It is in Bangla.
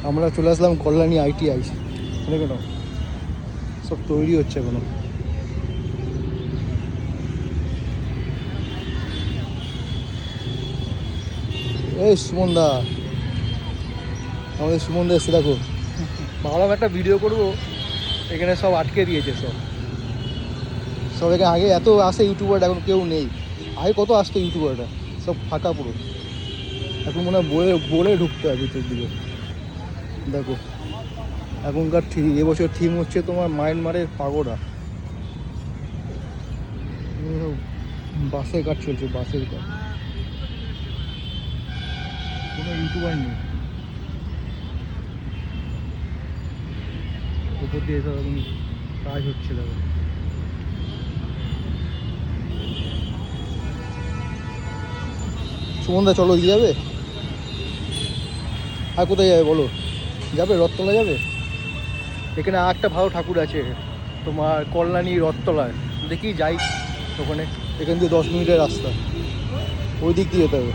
আমরা চলে আসলাম কল্যাণী ITI। এখানে কেন সব তৈরি হচ্ছে এখনো। এই সুমন দা, আমাদের সুমন দা এসে দেখো। ভাবলাম একটা ভিডিও করবো, এখানে সব আটকে দিয়েছে সব এখানে। আগে এত আসে ইউটিউবার, এখন কেউ নেই। আগে কত আসতো ইউটিউবাররা, সব ফাঁকা পুরো। এখন মনে হয় বলে ঢুকতে হয় ভিতর দিকে। দেখো এখনকার এবছর থিম হচ্ছে তোমার মায়ানমারের পাগোড়া। বাসের কাজ চলছে, বাসের কাজ। কোনো ইউটিউবার নেই ওপর দিয়ে, সব এখন কাজ হচ্ছে। দেখো সুমনদা চলো, দিয়ে যাবে? আর কোথায় যাবে বলো? যাবে রথতলা যাবে? এখানে আর একটা ভালো ঠাকুর আছে তোমার কল্যাণী রথতলায়, দেখি যাই ওখানে। এখান দিয়ে 10 মিনিটের রাস্তা, ওই দিক দিয়ে যেতে হবে।